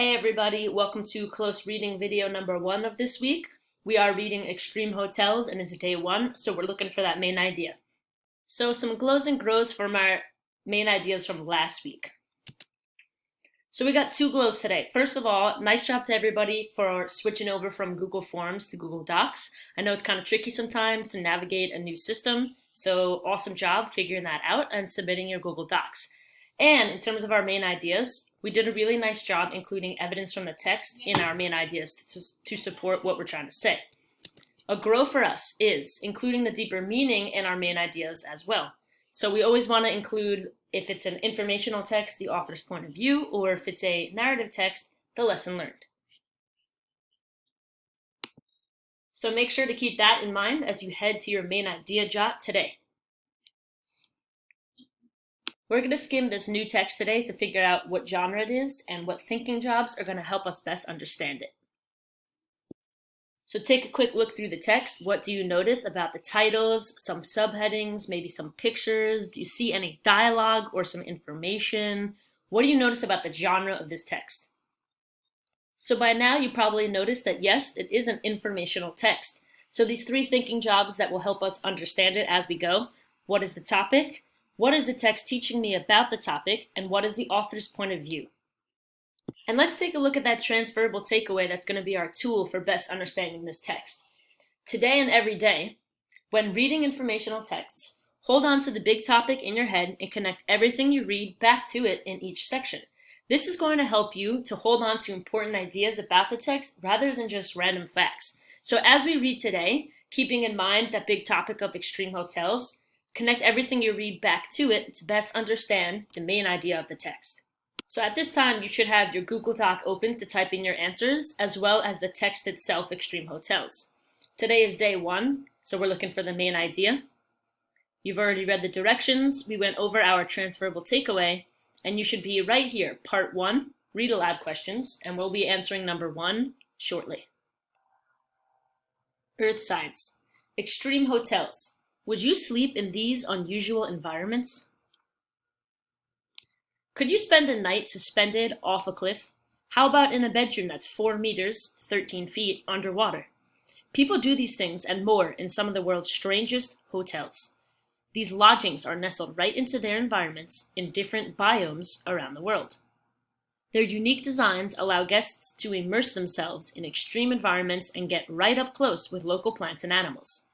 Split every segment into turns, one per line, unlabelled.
Hey everybody, welcome to close reading video number 1 of this week. We are reading Extreme Hotels and it's day 1, so we're looking for that main idea. So some glows and grows from our main ideas from last week. So we got 2 glows today. First of all, nice job to everybody for switching over from Google Forms to Google Docs. I know it's kind of tricky sometimes to navigate a new system, so awesome job figuring that out and submitting your Google Docs. And in terms of our main ideas, we did a really nice job including evidence from the text in our main ideas to support what we're trying to say. A grow for us is including the deeper meaning in our main ideas as well. So we always want to include, if it's an informational text, the author's point of view, or if it's a narrative text, the lesson learned. So make sure to keep that in mind as you head to your main idea jot today. We're going to skim this new text today to figure out what genre it is and what thinking jobs are going to help us best understand it. So take a quick look through the text. What do you notice about the titles, some subheadings, maybe some pictures? Do you see any dialogue or some information? What do you notice about the genre of this text? So by now you probably noticed that yes, it is an informational text. So these 3 thinking jobs that will help us understand it as we go. What is the topic? What is the text teaching me about the topic, and what is the author's point of view? And let's take a look at that transferable takeaway that's going to be our tool for best understanding this text. Today and every day, when reading informational texts, hold on to the big topic in your head and connect everything you read back to it in each section. This is going to help you to hold on to important ideas about the text rather than just random facts. So as we read today, keeping in mind that big topic of extreme hotels, connect everything you read back to it to best understand the main idea of the text. So at this time, you should have your Google Doc open to type in your answers, as well as the text itself, Extreme Hotels. Today is day 1, so we're looking for the main idea. You've already read the directions, we went over our transferable takeaway, and you should be right here, part 1, read aloud questions, and we'll be answering number 1 shortly. Earth Science. Extreme Hotels. Would you sleep in these unusual environments? Could you spend a night suspended off a cliff? How about in a bedroom that's 4 meters, 13 feet, underwater? People do these things and more in some of the world's strangest hotels. These lodgings are nestled right into their environments in different biomes around the world. Their unique designs allow guests to immerse themselves in extreme environments and get right up close with local plants and animals.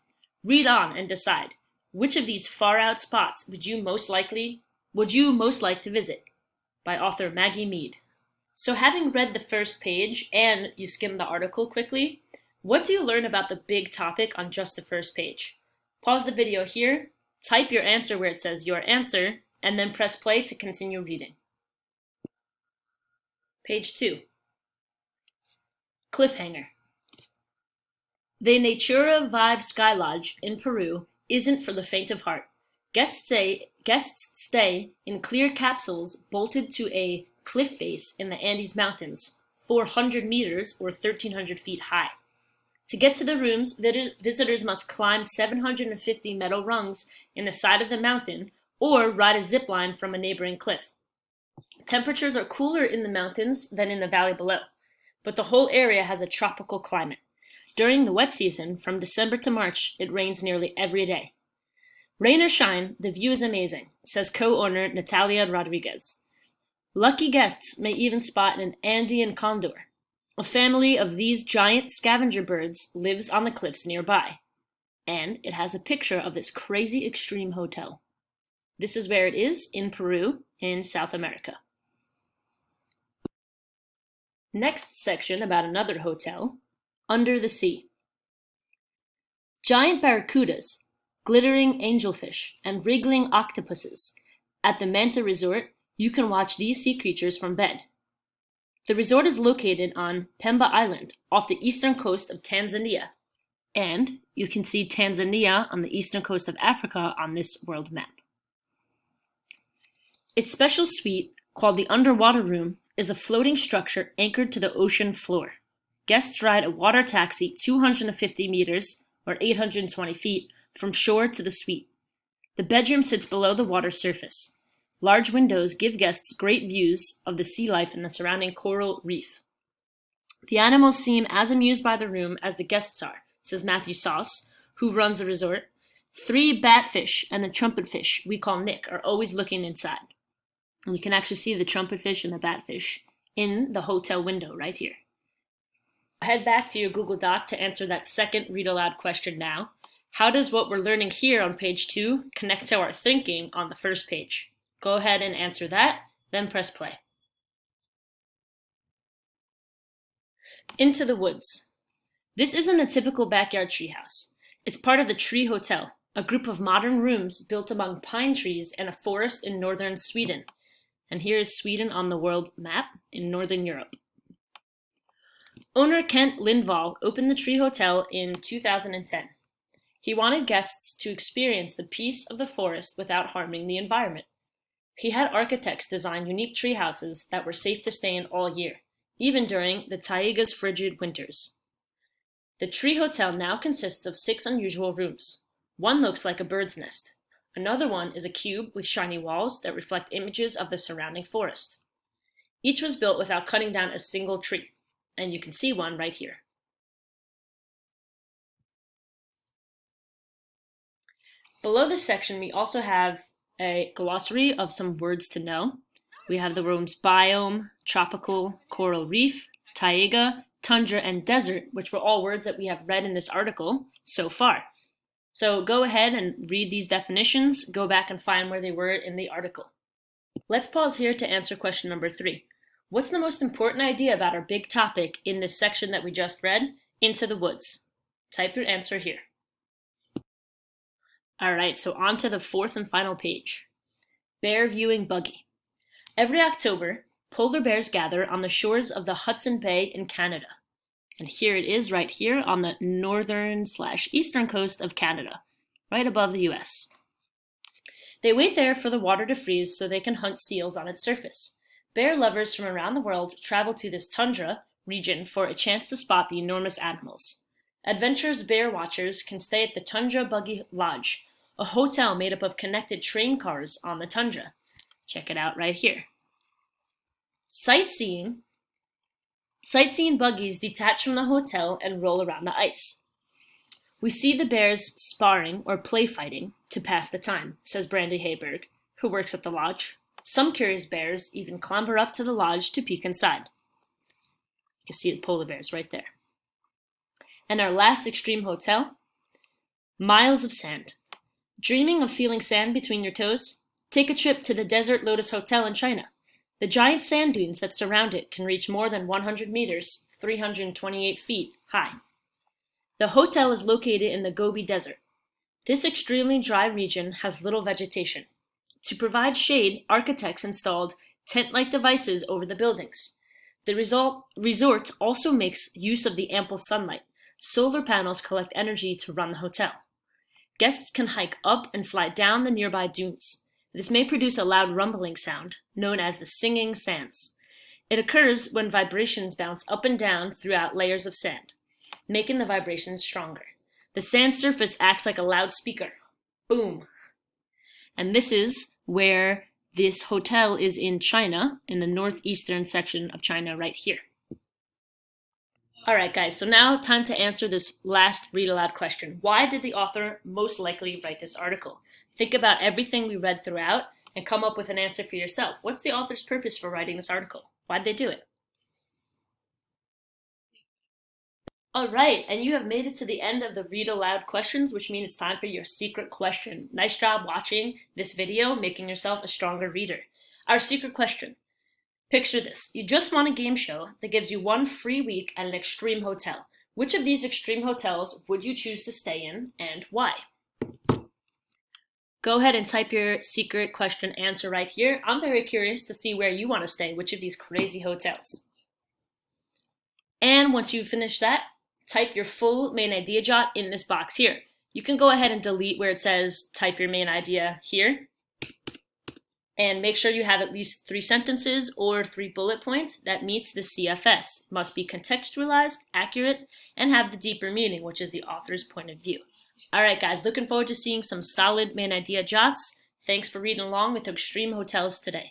Read on and decide, which of these far-out spots would you most like to visit? By author Maggie Mead. So having read the first page and you skimmed the article quickly, what do you learn about the big topic on just the first page? Pause the video here, type your answer where it says your answer, and then press play to continue reading. Page 2. Cliffhanger. The Natura Vive Sky Lodge in Peru isn't for the faint of heart. Guests stay in clear capsules bolted to a cliff face in the Andes Mountains, 400 meters or 1,300 feet high. To get to the rooms, visitors must climb 750 metal rungs in the side of the mountain or ride a zip line from a neighboring cliff. Temperatures are cooler in the mountains than in the valley below, but the whole area has a tropical climate. During the wet season, from December to March, it rains nearly every day. Rain or shine, the view is amazing, says co-owner Natalia Rodriguez. Lucky guests may even spot an Andean condor. A family of these giant scavenger birds lives on the cliffs nearby. And it has a picture of this crazy extreme hotel. This is where it is, in Peru, in South America. Next section about another hotel. Under the Sea. Giant barracudas, glittering angelfish, and wriggling octopuses. At the Manta Resort, you can watch these sea creatures from bed. The resort is located on Pemba Island, off the eastern coast of Tanzania. And you can see Tanzania on the eastern coast of Africa on this world map. Its special suite, called the Underwater Room, is a floating structure anchored to the ocean floor. Guests ride a water taxi 250 meters, or 820 feet, from shore to the suite. The bedroom sits below the water surface. Large windows give guests great views of the sea life in the surrounding coral reef. The animals seem as amused by the room as the guests are, says Matthew Sauce, who runs the resort. 3 batfish and the trumpetfish, we call Nick, are always looking inside. And you can actually see the trumpetfish and the batfish in the hotel window right here. Head back to your Google Doc to answer that second read aloud question now. How does what we're learning here on page 2 connect to our thinking on the first page? Go ahead and answer that, then press play. Into the woods. This isn't a typical backyard treehouse. It's part of the Tree Hotel, a group of modern rooms built among pine trees in a forest in northern Sweden. And here is Sweden on the world map in northern Europe. Owner Kent Lindvall opened the Tree Hotel in 2010. He wanted guests to experience the peace of the forest without harming the environment. He had architects design unique tree houses that were safe to stay in all year, even during the taiga's frigid winters. The Tree Hotel now consists of 6 unusual rooms. One looks like a bird's nest. Another one is a cube with shiny walls that reflect images of the surrounding forest. Each was built without cutting down a single tree, and you can see one right here. Below this section, we also have a glossary of some words to know. We have the rooms biome, tropical, coral reef, taiga, tundra, and desert, which were all words that we have read in this article so far. So go ahead and read these definitions, go back and find where they were in the article. Let's pause here to answer question number 3. What's the most important idea about our big topic in this section that we just read? Into the woods. Type your answer here. All right, so on to the 4th and final page. Bear viewing buggy. Every October, polar bears gather on the shores of the Hudson Bay in Canada. And here it is right here on the northern/eastern coast of Canada, right above the US. They wait there for the water to freeze so they can hunt seals on its surface. Bear lovers from around the world travel to this tundra region for a chance to spot the enormous animals. Adventurous bear watchers can stay at the Tundra Buggy Lodge, a hotel made up of connected train cars on the tundra. Check it out right here. Sightseeing buggies detach from the hotel and roll around the ice. We see the bears sparring or play fighting to pass the time, says Brandy Hayberg, who works at the lodge. Some curious bears even clamber up to the lodge to peek inside. You can see the polar bears right there. And our last extreme hotel, miles of sand. Dreaming of feeling sand between your toes? Take a trip to the Desert Lotus Hotel in China. The giant sand dunes that surround it can reach more than 100 meters, 328 feet high. The hotel is located in the Gobi Desert. This extremely dry region has little vegetation. To provide shade, architects installed tent-like devices over the buildings. The resort also makes use of the ample sunlight. Solar panels collect energy to run the hotel. Guests can hike up and slide down the nearby dunes. This may produce a loud rumbling sound, known as the singing sands. It occurs when vibrations bounce up and down throughout layers of sand, making the vibrations stronger. The sand surface acts like a loudspeaker. Boom. And this is where this hotel is in China, in the northeastern section of China right here. All right, guys, so now time to answer this last read aloud question. Why did the author most likely write this article? Think about everything we read throughout and come up with an answer for yourself. What's the author's purpose for writing this article? Why'd they do it? All right, and you have made it to the end of the read aloud questions, which means it's time for your secret question. Nice job watching this video, making yourself a stronger reader. Our secret question. Picture this. You just won a game show that gives you 1 free week at an extreme hotel. Which of these extreme hotels would you choose to stay in and why? Go ahead and type your secret question answer right here. I'm very curious to see where you want to stay, which of these crazy hotels. And once you finish that, type your full main idea jot in this box here. You can go ahead and delete where it says type your main idea here. And make sure you have at least 3 sentences or 3 bullet points that meets the CFS. Must be contextualized, accurate, and have the deeper meaning, which is the author's point of view. All right, guys, looking forward to seeing some solid main idea jots. Thanks for reading along with Extreme Hotels today.